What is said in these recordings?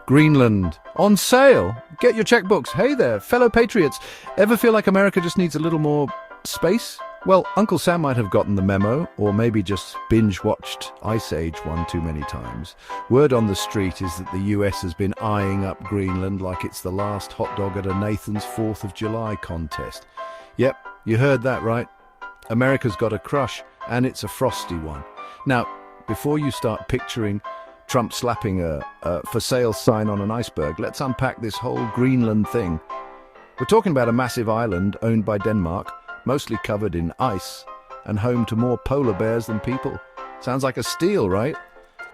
Greenland, on sale! Get your checkbooks. Hey there, fellow patriots. Ever feel like America just needs a little more space? Well, Uncle Sam might have gotten the memo, or maybe just binge-watched Ice Age one too many times. Word on the street is that the US has been eyeing up Greenland like it's the last hot dog at a Nathan's 4th of July contest. Yep, you heard that right. America's got a crush, and it's a frosty one. Now, before you start picturing Trump slapping a for sale sign on an iceberg, let's unpack this whole Greenland thing. We're talking about a massive island owned by Denmark, mostly covered in ice, and home to more polar bears than people. Sounds like a steal, right?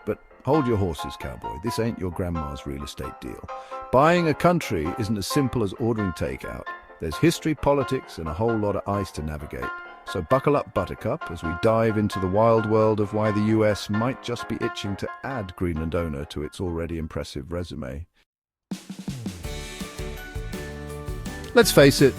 But hold your horses, cowboy. This ain't your grandma's real estate deal. Buying a country isn't as simple as ordering takeout. There's history, politics, and a whole lot of ice to navigate. So buckle up, Buttercup, as we dive into the wild world of why the US might just be itching to add Greenland owner to its already impressive resume. Let's face it,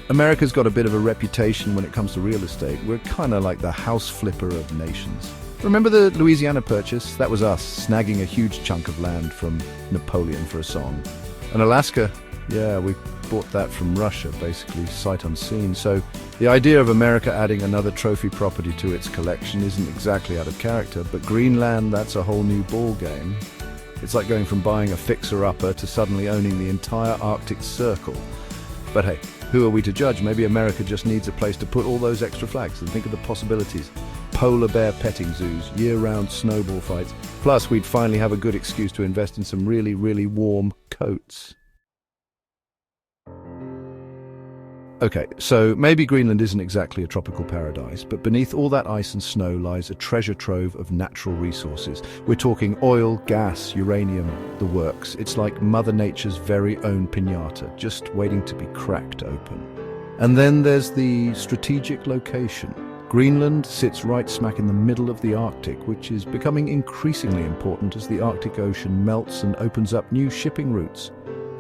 America's got a bit of a reputation when it comes to real estate. We're kind of like the house flipper of nations. Remember the Louisiana Purchase? That was us, snagging a huge chunk of land from Napoleon for a song. And Alaska? Yeah, we bought that from Russia, basically sight unseen. So the idea of America adding another trophy property to its collection isn't exactly out of character, but Greenland, that's a whole new ball game. It's like going from buying a fixer-upper to suddenly owning the entire Arctic Circle. But hey, who are we to judge? Maybe America just needs a place to put all those extra flags, and think of the possibilities. Polar bear petting zoos, year-round snowball fights. Plus, we'd finally have a good excuse to invest in some really, really warm coats. Okay, so maybe Greenland isn't exactly a tropical paradise, but beneath all that ice and snow lies a treasure trove of natural resources. We're talking oil, gas, uranium, the works. It's like Mother Nature's very own piñata, just waiting to be cracked open. And then there's the strategic location. Greenland sits right smack in the middle of the Arctic, which is becoming increasingly important as the Arctic Ocean melts and opens up new shipping routes.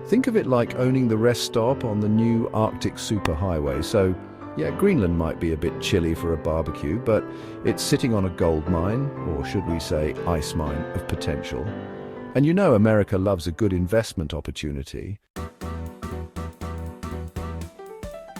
Think of it like owning the rest stop on the new Arctic superhighway. So, yeah, Greenland might be a bit chilly for a barbecue, but it's sitting on a gold mine, or should we say ice mine, of potential. And you know America loves a good investment opportunity.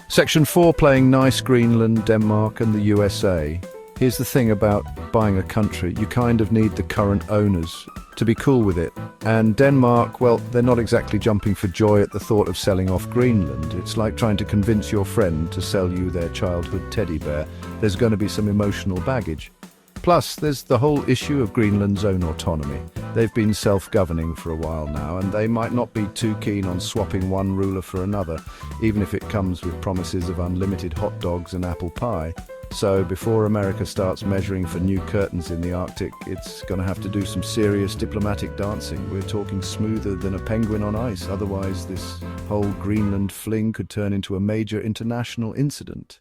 Section 4 playing nice Greenland, Denmark and the USA. Here's the thing about buying a country, you kind of need the current owners to be cool with it. And Denmark, well, they're not exactly jumping for joy at the thought of selling off Greenland. It's like trying to convince your friend to sell you their childhood teddy bear. There's going to be some emotional baggage. Plus, there's the whole issue of Greenland's own autonomy. They've been self-governing for a while now, and they might not be too keen on swapping one ruler for another, even if it comes with promises of unlimited hot dogs and apple pie. So before America starts measuring for new curtains in the Arctic, it's going to have to do some serious diplomatic dancing. We're talking smoother than a penguin on ice. Otherwise, this whole Greenland fling could turn into a major international incident.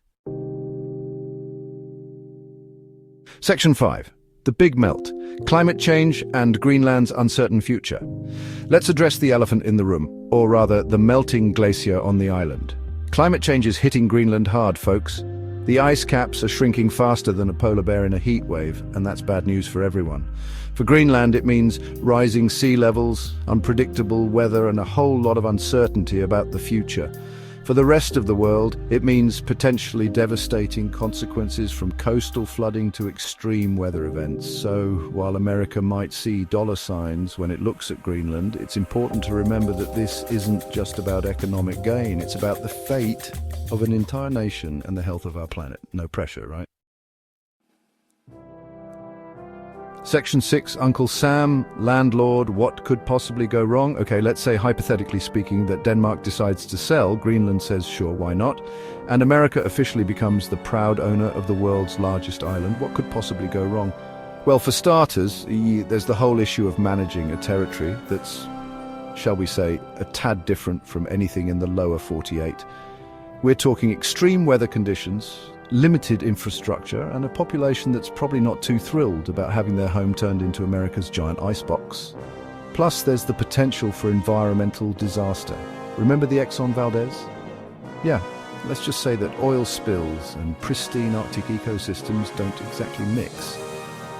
Section 5. The Big Melt. Climate change and Greenland's uncertain future. Let's address the elephant in the room, or rather, the melting glacier on the island. Climate change is hitting Greenland hard, folks. The ice caps are shrinking faster than a polar bear in a heat wave, and that's bad news for everyone. For Greenland, it means rising sea levels, unpredictable weather, and a whole lot of uncertainty about the future. For the rest of the world, it means potentially devastating consequences from coastal flooding to extreme weather events. So, while America might see dollar signs when it looks at Greenland, it's important to remember that this isn't just about economic gain. It's about the fate of an entire nation and the health of our planet. No pressure, right? Section 6, Uncle Sam, landlord, what could possibly go wrong? Okay, let's say, hypothetically speaking, that Denmark decides to sell. Greenland says, sure, why not? And America officially becomes the proud owner of the world's largest island. What could possibly go wrong? Well, for starters, there's the whole issue of managing a territory that's, shall we say, a tad different from anything in the lower 48. We're talking extreme weather conditions, limited infrastructure, and a population that's probably not too thrilled about having their home turned into America's giant icebox. Plus, there's the potential for environmental disaster. Remember the Exxon Valdez? Yeah, let's just say that oil spills and pristine Arctic ecosystems don't exactly mix.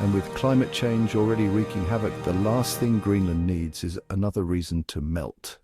And with climate change already wreaking havoc, the last thing Greenland needs is another reason to melt.